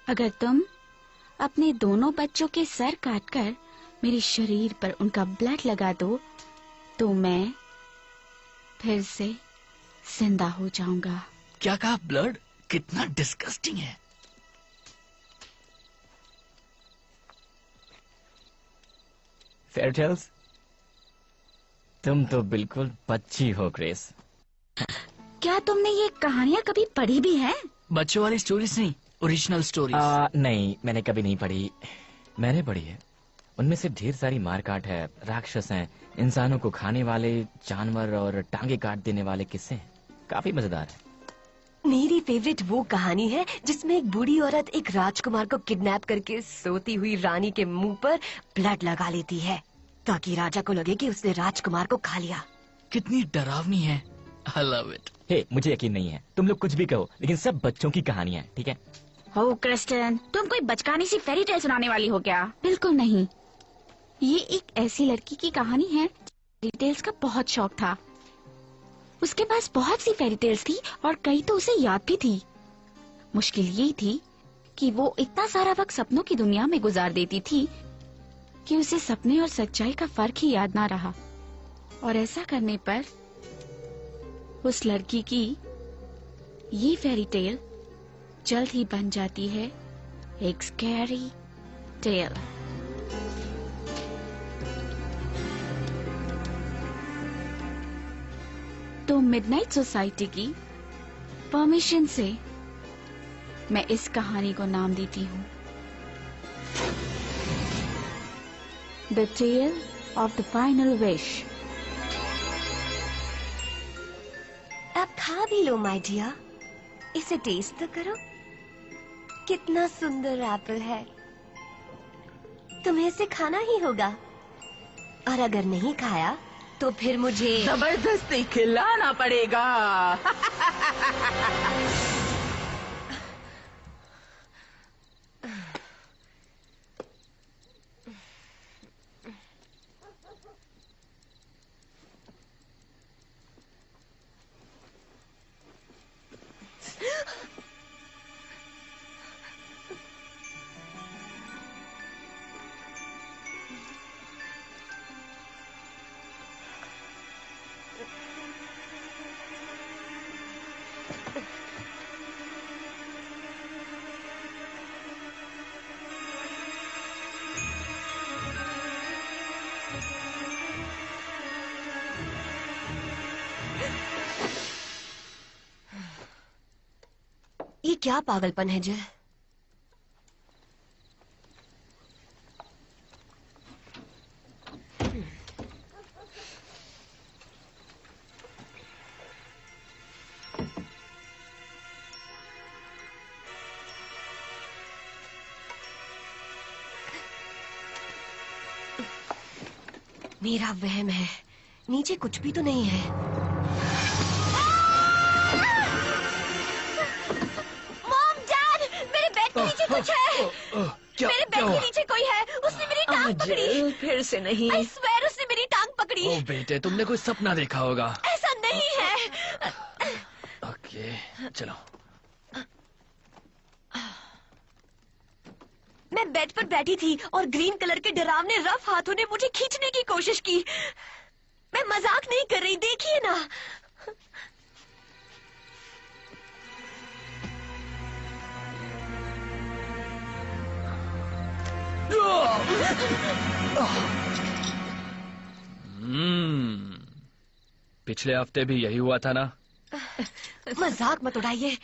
अगर तुम अपने दोनों बच्चों के सर काटकर मेरे शरीर पर उनका ब्लड लगा दो तो मैं फिर से जिंदा हो जाऊंगा। क्या कहा? ब्लड? कितना डिस्गस्टिंग है। फेयर टेल्स, तुम तो बिल्कुल बच्ची हो ग्रेस। क्या तुमने ये कहानियाँ कभी पढ़ी भी हैं? बच्चों वाली स्टोरीज नहीं, ओरिजिनल स्टोरीज। नहीं, मैंने कभी नहीं पढ़ी। मैंने पढ़ी है। उनमें से ढेर सारी मारकाट है, राक्षस हैं, इंसानों को खाने वाले जानवर और टांगे काट देने वाले किस्से हैं। काफी मजेदार है। मेरी फेवरेट वो कहानी है जिसमें एक बूढ़ी औरत एक राजकुमार को किडनैप करके सोती हुई रानी के मुंह पर ब्लड लगा लेती है ताकि राजा को लगे कि उसने राजकुमार को खा लिया। कितनी डरावनी है। I love it. हे, मुझे यकीन नहीं है। तुम लोग कुछ भी कहो, लेकिन सब बच्चों की कहानियां हैं, ठीक है? हो क्रिस्टन, तुम कोई बचकानी सी फेरी टेल सुनाने वाली हो क्या? बिल्कुल नहीं। ये एक ऐसी लड़की की कहानी है फेरी टेल्स का बहुत शौक था। उसके पास बहुत सी फेरी टेल्स थी और कई तो उसे याद भी थी। मुश्किल यही थी कि वो इतना सारा वक्त सपनों की दुनिया में गुजार देती थी कि उसे सपने और सच्चाई का फर्क ही याद ना रहा। और ऐसा करने पर उस लड़की की ये फेरी टेल जल्द ही बन जाती है एक स्कैरी टेल। तो मिडनाइट सोसाइटी की परमिशन से मैं इस कहानी को नाम देती हूँ the tale of the final wish. आप खा भी लो माय डियर, इसे टेस्ट तो करो। कितना सुंदर एप्पल है। तुम्हें इसे खाना ही होगा और अगर नहीं खाया तो फिर मुझे जबरदस्ती खिलाना पड़ेगा। ये क्या पागलपन है जिल? मेरा वहम है, नीचे कुछ भी तो नहीं है। मॉम, डैड, मेरे बेड के नीचे कुछ है। मेरे बेड के नीचे कोई है। उसने मेरी टांग पकड़ी। फिर से नहीं। I swear उसने मेरी टांग पकड़ी। ओ बेटे, तुमने कोई सपना देखा होगा। ऐसा नहीं है। ओके, चलो। मैं बेड पर बैठी थी और ग्रीन कलर के डरावने रफ हाथों ने मुझे खींचने की कोशिश की। मैं मजाक नहीं कर रही, देखिए ना। पिछले हफ्ते भी यही हुआ था ना? मजाक मत उड़ाइए।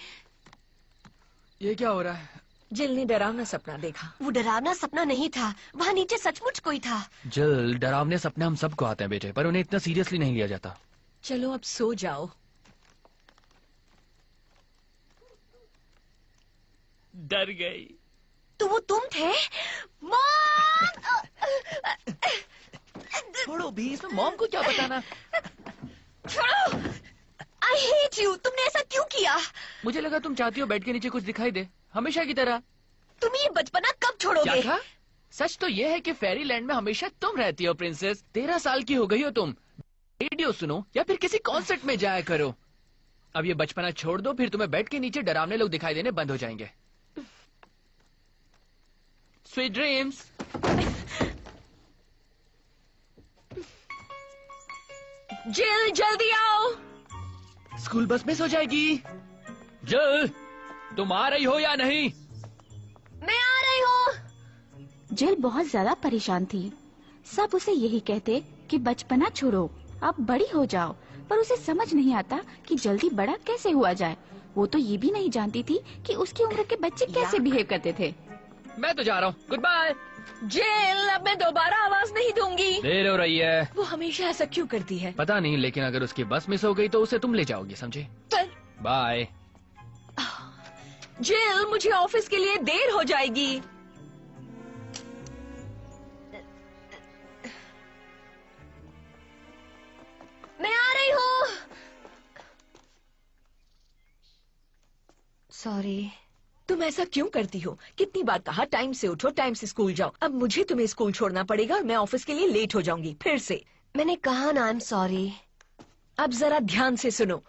ये क्या हो रहा है? जिल ने डरावना सपना देखा। वो डरावना सपना नहीं था, वहाँ नीचे सचमुच कोई था। जिल, डरावने सपने हम सबको आते हैं बेटे, पर उन्हें इतना सीरियसली नहीं लिया जाता। चलो अब सो जाओ। डर गई। तो वो तुम थे? मॉम! छोड़ो भी, इसमें मॉम को क्या बताना। छोड़ो! I hate you! तुमने ऐसा क्यों किया? मुझे लगा तुम चाहती हो बेड के नीचे कुछ दिखाई दे, हमेशा की तरह। तुम ये बचपना कब छोड़ोगे? क्या कहा? सच तो ये है कि फेरी लैंड में हमेशा तुम रहती हो प्रिंसेस। 13 साल की हो गई हो तुम। रेडियो सुनो या फिर किसी कॉन्सर्ट में जाया करो। अब ये बचपना छोड़ दो, फिर तुम्हें बेड के नीचे डरावने लोग दिखाई देने बंद हो जाएंगे। Sweet dreams. जिल जल्दी आओ। स्कूल बस मिस हो जाएगी। जिल, तुम आ रही हो या नहीं? मैं आ रही हूँ। जिल बहुत ज्यादा परेशान थी। सब उसे यही कहते कि बचपना छोड़ो, अब बड़ी हो जाओ, पर उसे समझ नहीं आता कि जल्दी बड़ा कैसे हुआ जाए। वो तो ये भी नहीं जानती थी कि उसकी उम्र के बच्चे कैसे बिहेव करते थे। मैं तो जा रहा हूँ, गुड बाय। जिल, अब मैं दोबारा आवाज नहीं दूंगी। देर हो रही है। वो हमेशा ऐसा क्यों करती है? पता नहीं, लेकिन अगर उसकी बस मिस हो गई तो उसे तुम ले जाओगी, समझे? पर बाय। जिल, मुझे ऑफिस के लिए देर हो जाएगी। मैं आ रही हूँ। सॉरी। तुम ऐसा क्यों करती हो? कितनी बार कहा टाइम से उठो, टाइम से स्कूल जाओ। अब मुझे तुम्हें स्कूल छोड़ना पड़ेगा और मैं ऑफिस के लिए लेट हो जाऊंगी फिर से। मैंने कहा ना, आई एम सॉरी। अब जरा ध्यान से सुनो।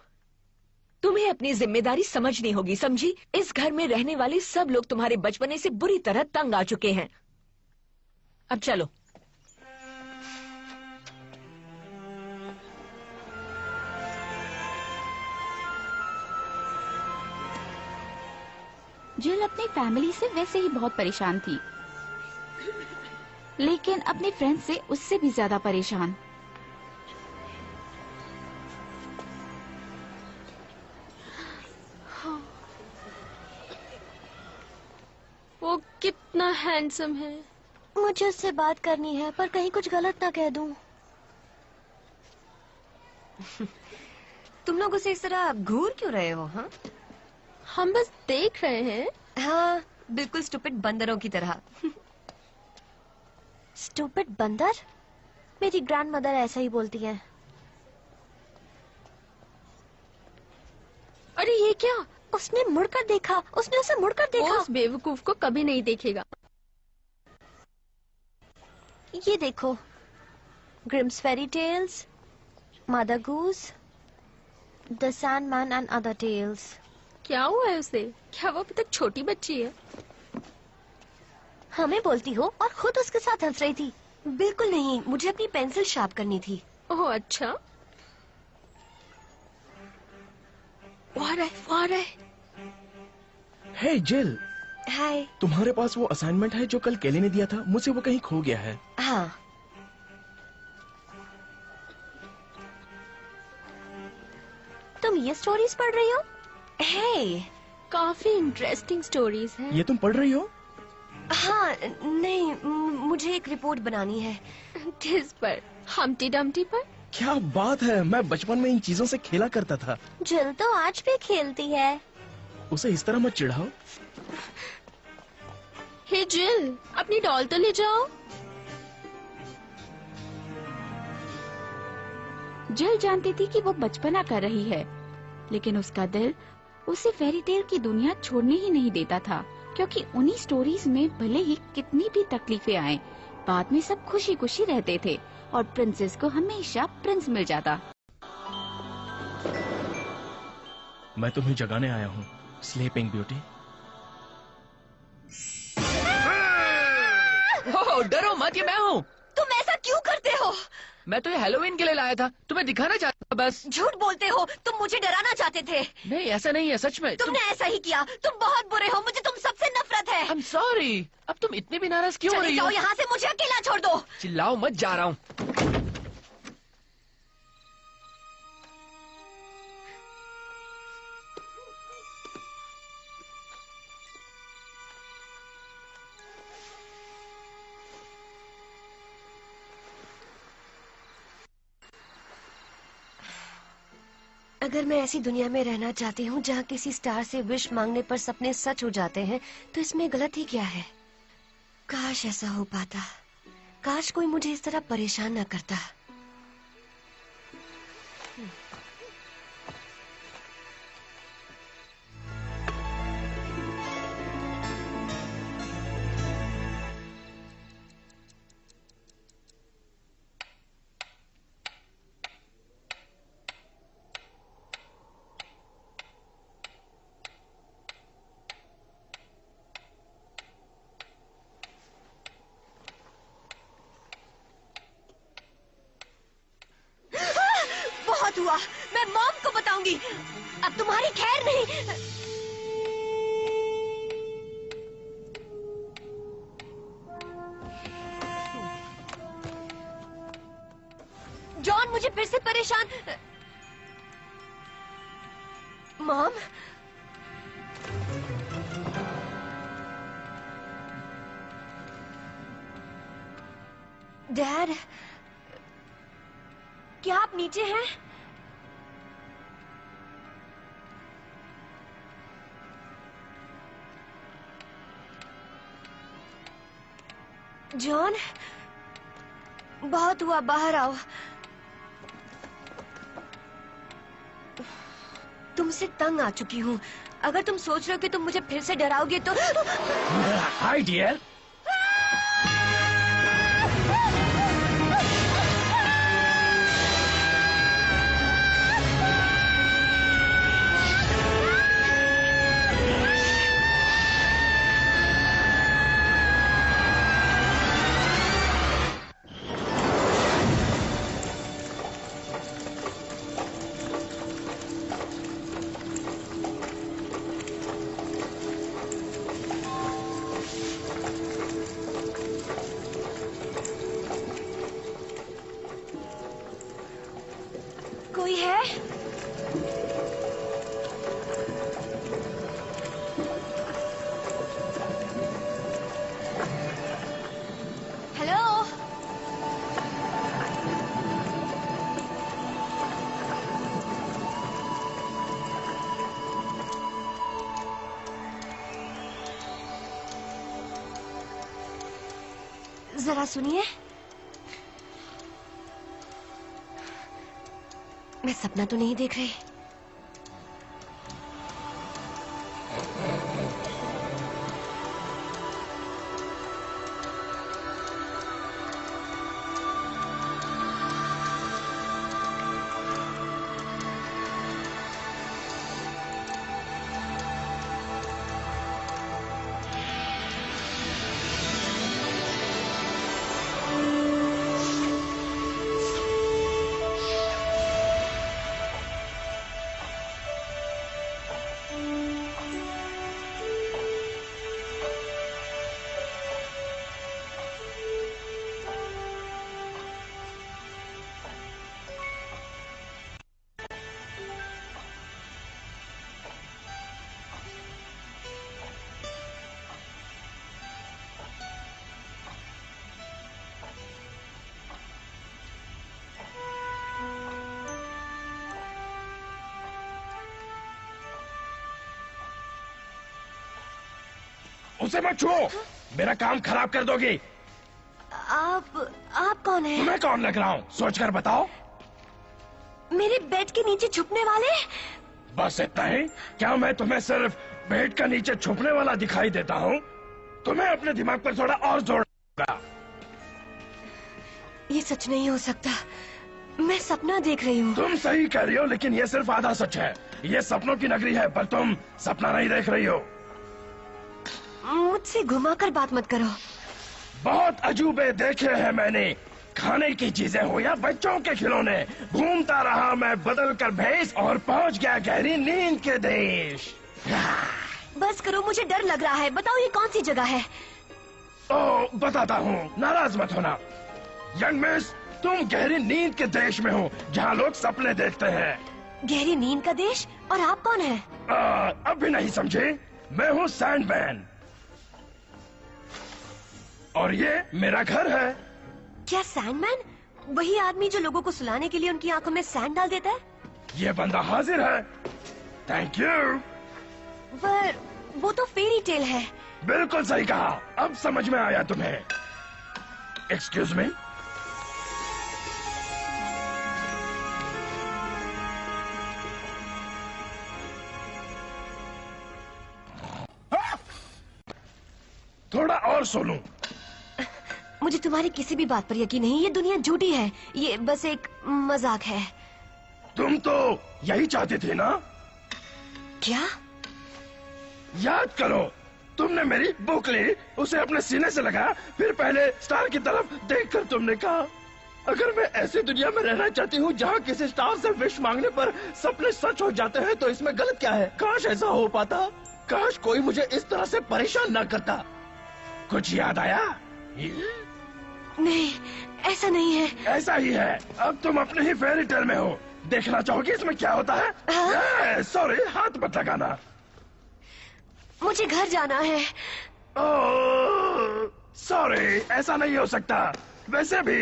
तुम्हें अपनी जिम्मेदारी समझनी होगी, समझी? इस घर में रहने वाले सब लोग तुम्हारे बचपने से बुरी तरह तंग आ चुके हैं। अब चलो। जिल अपनी फैमिली से वैसे ही बहुत परेशान थी, लेकिन अपने फ्रेंड से उससे भी ज्यादा परेशान। वो कितना हैंडसम है। मुझे उससे बात करनी है, पर कहीं कुछ गलत ना कह दूं। तुम लोग उसे इस तरह घूर क्यों रहे हो? हाँ, हम बस देख रहे हैं। हाँ, बिल्कुल स्टूपिड बंदरों की तरह। स्टूपिड बंदर? मेरी ग्रैंडमदर ऐसा ही बोलती है। अरे ये क्या? उसने मुड़कर देखा, उसने उसे मुड़कर वो देखा। उस बेवकूफ को कभी नहीं देखेगा। ये देखो, Grimm's fairy tales, Mother Goose, the Sandman and other tales. क्या हुआ है उसे? क्या वो अभी तक छोटी बच्ची है? हमें बोलती हो और खुद उसके साथ हंस रही थी। बिल्कुल नहीं, मुझे अपनी पेंसिल शार्प करनी थी। ओह अच्छा। वो आ रहा है। हे जिल, हाय। तुम्हारे पास वो असाइनमेंट है जो कल केली ने दिया था? मुझसे वो कहीं खो गया है। हाँ। तुम ये स्टोरीज पढ़ रही हो? हे, काफी इंटरेस्टिंग स्टोरीज हैं। ये तुम पढ़ रही हो? हाँ, नहीं, मुझे एक रिपोर्ट बनानी है। किस पर? हम्टी डम्टी पर? क्या बात है, मैं बचपन में इन चीजों से खेला करता था। जिल तो आज भी खेलती है। उसे इस तरह मत चिढ़ाओ। हे जिल, अपनी डॉल तो ले जाओ। जिल जानती थी कि वो बचपना कर रही है, लेकिन उसका दिल उसे फेरी टेल की दुनिया छोड़ने ही नहीं देता था, क्योंकि उन्हीं स्टोरीज में भले ही कितनी भी तकलीफें आए, बाद में सब खुशी खुशी रहते थे और प्रिंसेस को हमेशा प्रिंस मिल जाता। मैं तुम्हें जगाने आया हूँ, स्लीपिंग ब्यूटी। ओह, डरो मत, ये मैं हूँ। तुम ऐसा क्यों करते हो? मैं तो ये हैलोवीन के लिए लाया था, तुम्हें दिखाना चाहता था बस। झूठ बोलते हो, तुम मुझे डराना चाहते थे। नहीं, ऐसा नहीं है, सच में। तुमने ऐसा ही किया। तुम बहुत बुरे हो, मुझे तुम सबसे नफरत है। I'm sorry। अब तुम इतनी भी नाराज क्यों हो चले रही जाओ हो? यहाँ से, मुझे अकेला छोड़ दो। चिल्लाओ मत, जा रहा हूँ। अगर मैं ऐसी दुनिया में रहना चाहती हूँ जहाँ किसी स्टार से विश मांगने पर सपने सच हो जाते हैं, तो इसमें गलत ही क्या है? काश ऐसा हो पाता। काश कोई मुझे इस तरह परेशान न करता। बहुत हुआ, मैं मॉम को बताऊंगी। अब तुम्हारी खैर नहीं। जॉन मुझे फिर से परेशान। मॉम, डैड, क्या आप नीचे हैं? जॉन, बहुत हुआ, बाहर आओ। तुमसे तंग आ चुकी हूँ। अगर तुम सोच रहे हो कि तुम मुझे फिर से डराओगे तो। Hi dear. कोई है? हेलो? जरा सुनिए। मैं सपना तो नहीं देख रही? उसे मत छुओ, मेरा काम खराब कर दोगी। आप कौन है? तुम्हें कौन लग रहा हूँ, सोचकर बताओ। मेरे बेड के नीचे छुपने वाले? बस इतना ही? क्या मैं तुम्हें सिर्फ बेड का नीचे छुपने वाला दिखाई देता हूँ? तुम्हें अपने दिमाग पर थोड़ा और जोर होगा। ये सच नहीं हो सकता। मैं सपना देख रही हूँ। तुम सही कह रही हो, लेकिन ये सिर्फ आधा सच है। ये सपनों की नगरी है, पर तुम सपना नहीं देख रही हो। मुझसे घुमाकर बात मत करो। बहुत अजूबे देखे हैं मैंने, खाने की चीजें हो या बच्चों के खिलौने। घूमता रहा मैं बदल कर भेष और पहुंच गया गहरी नींद के देश। बस करो, मुझे डर लग रहा है। बताओ ये कौन सी जगह है? ओ, बताता हूँ, नाराज मत होना। यंग मिस, तुम गहरी नींद के देश में हो, जहाँ लोग सपने देखते हैं। गहरी नींद का देश? और आप कौन हैं? अब भी नहीं समझे? मैं हूँ सैंडमैन, और ये मेरा घर है। क्या सैंडमैन वही आदमी जो लोगों को सुलाने के लिए उनकी आंखों में सैंड डाल देता है? ये बंदा हाजिर है। Thank you. पर वो तो फेरी टेल है। बिल्कुल सही कहा, अब समझ में आया तुम्हें। Excuse me. थोड़ा और सो लूं। मुझे तुम्हारी किसी भी बात पर यकीन नहीं। ये दुनिया झूठी है, ये बस एक मजाक है। तुम तो यही चाहती थी ना? क्या? याद करो, तुमने मेरी बुक ली, उसे अपने सीने से लगाया, फिर पहले स्टार की तरफ देखकर तुमने कहा, अगर मैं ऐसी दुनिया में रहना चाहती हूँ जहाँ किसी स्टार से विश मांगने पर सपने सच हो जाते हैं, तो इसमें गलत क्या है? काश ऐसा हो पाता। काश कोई मुझे इस तरह से परेशान न करता। कुछ याद आया? नहीं, ऐसा नहीं है। ऐसा ही है। अब तुम अपने ही फेरी टेल में हो। देखना चाहोगी इसमें क्या होता है? सॉरी, हाथ मत लगाना। मुझे घर जाना है। सॉरी, ऐसा नहीं हो सकता। वैसे भी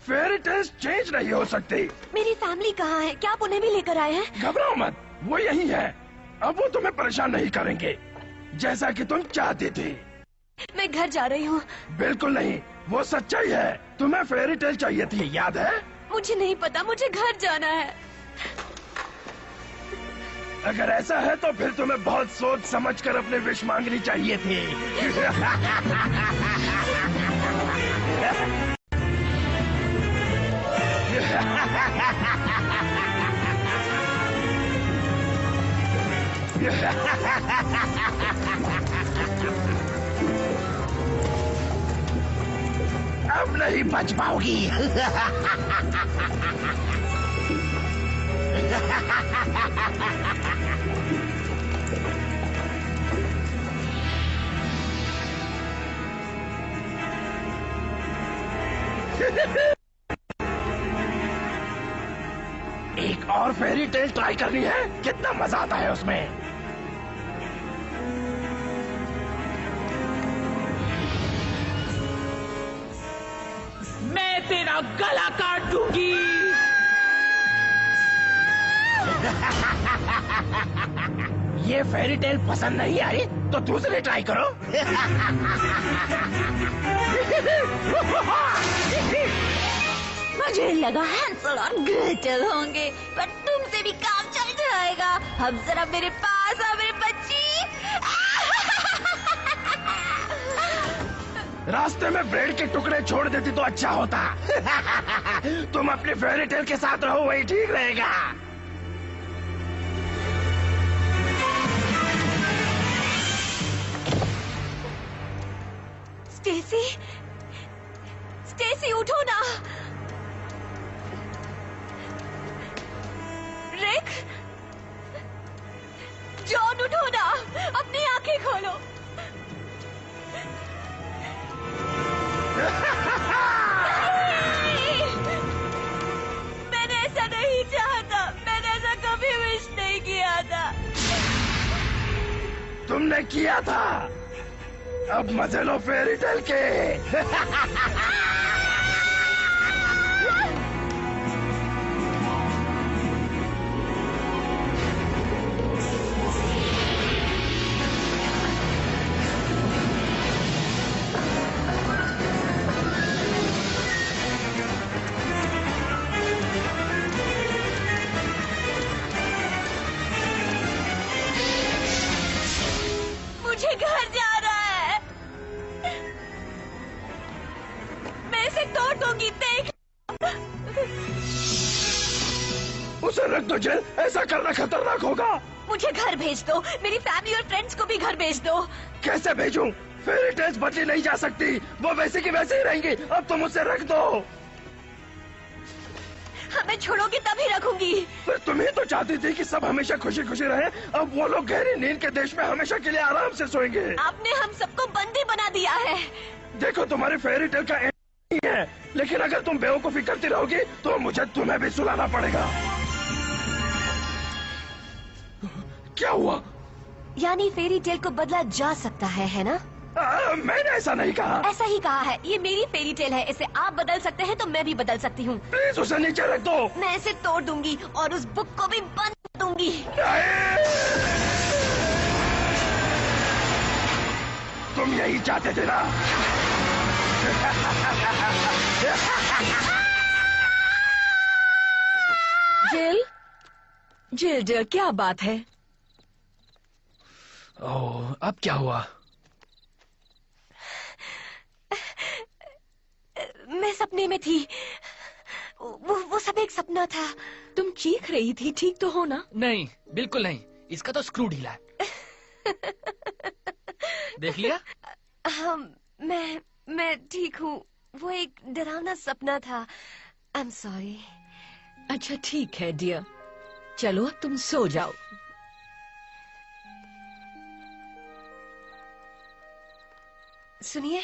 फेरी टेल्स चेंज नहीं हो सकती। मेरी फैमिली कहाँ है? क्या आप उन्हें भी लेकर आए हैं? घबराओ मत, वो यही है। अब वो तुम्हें परेशान नहीं करेंगे, जैसा कि तुम चाहती थी। मैं घर जा रही हूँ। बिल्कुल नहीं, वो सच्चाई है। तुम्हें फेरी टेल चाहिए थी, याद है? मुझे नहीं पता, मुझे घर जाना है। अगर ऐसा है तो फिर तुम्हें बहुत सोच समझ कर अपने विश मांगनी चाहिए थी। अब नहीं बच पाओगी। एक और फेरी टेल ट्राई करनी है। कितना मजा आता है उसमें। मैं तेरा गला काट दूंगी। ये फेरी टेल पसंद नहीं आई तो दूसरी ट्राई करो। मुझे लगा हैंसल और ग्रेटल होंगे, पर तुमसे भी काम चल जाएगा। अब जरा मेरे पास आ मेरे बच्ची। रास्ते में ब्रेड के टुकड़े छोड़ देती तो अच्छा होता। तुम अपनी फेरी टेल के साथ रहो, वही ठीक रहेगा। स्टेसी, स्टेसी उठो ना। रिक, जॉन उठो ना, अपनी आंखें खोलो। मैंने ऐसा नहीं चाहा था, मैंने ऐसा कभी विश नहीं किया था। तुमने किया था। अब मजे लो फेरी टेल के। मुझे घर जाना है। मैं इसे तोड़ दूंगी, देख। उसे रख दो जेल, ऐसा करना खतरनाक होगा। मुझे घर भेज दो, मेरी फैमिली और फ्रेंड्स को भी घर भेज दो। कैसे भेजूं? फेरी टेल्स बदली नहीं जा सकती, वो वैसे की वैसे ही रहेंगी। अब तुम उसे रख दो। हमें छोड़ोगी तभी रखूंगी। पर तुम ही तो चाहती थी कि सब हमेशा खुशी खुशी रहे। अब वो लोग गहरी नींद के देश में हमेशा के लिए आराम से सोएंगे। आपने हम सबको बंदी बना दिया है। देखो, तुम्हारी फेरी टेल का एंड नहीं है, लेकिन अगर तुम बेवकूफी करती रहोगी तो मुझे तुम्हें भी सुलाना पड़ेगा। क्या हुआ? यानी फेरी टेल को बदला जा सकता है ना? मैंने ऐसा नहीं कहा। ऐसा ही कहा है। ये मेरी फेरी टेल है, इसे आप बदल सकते हैं तो मैं भी बदल सकती हूँ। प्लीज उसे नीचे रख दो। मैं इसे तोड़ दूंगी और उस बुक को भी बंद कर दूंगी। तुम यही चाहते थे ना? जिल, जिल डियर, क्या बात है? ओह, अब क्या हुआ? मैं सपने में थी। वो सब एक सपना था। तुम चीख रही थी, ठीक तो हो ना? नहीं, बिल्कुल नहीं। इसका तो स्क्रू ढीला है। देख लिया? मैं ठीक हूँ। वो एक डरावना सपना था। I am sorry. अच्छा ठीक है डियर, चलो अब तुम सो जाओ। सुनिए,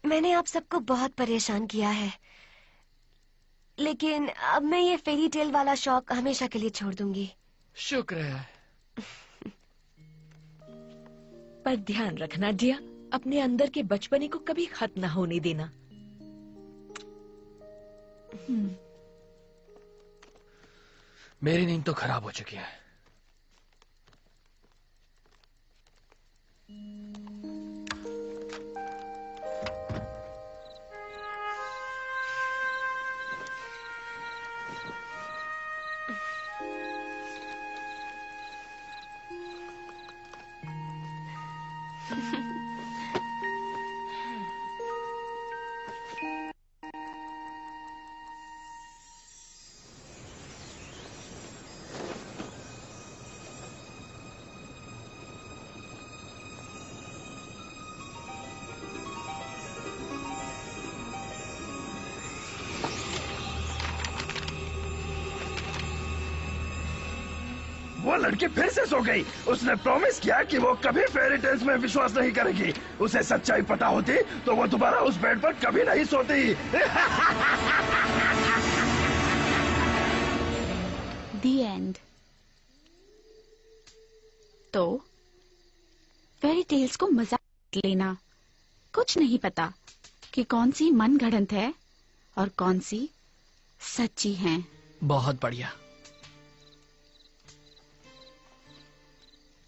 मैंने आप सबको बहुत परेशान किया है, लेकिन अब मैं ये फेरी टेल वाला शौक हमेशा के लिए छोड़ दूंगी। शुक्र है। पर ध्यान रखना डियर, अपने अंदर के बचपने को कभी खत्म ना होने देना। मेरी नींद तो खराब हो चुकी है। वो लड़की फिर से सो गई। उसने प्रॉमिस किया कि वो कभी फेरी टेल्स में विश्वास नहीं करेगी। उसे सच्चाई पता होती तो वो दोबारा उस बेड पर कभी नहीं सोती। दी एंड। तो फेरी टेल्स को मजाक लेना, कुछ नहीं पता कि कौन सी मन गढ़ंत है और कौन सी सच्ची है। बहुत बढ़िया।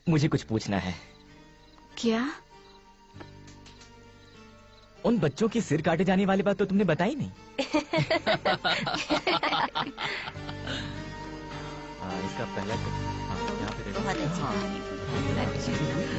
मुझे कुछ पूछना है। क्या? उन बच्चों की सिर काटे जाने वाली बात तो तुमने बताई नहीं। इसका पहला यहाँ पे बहुत अच्छी हाँ। कहानी थी।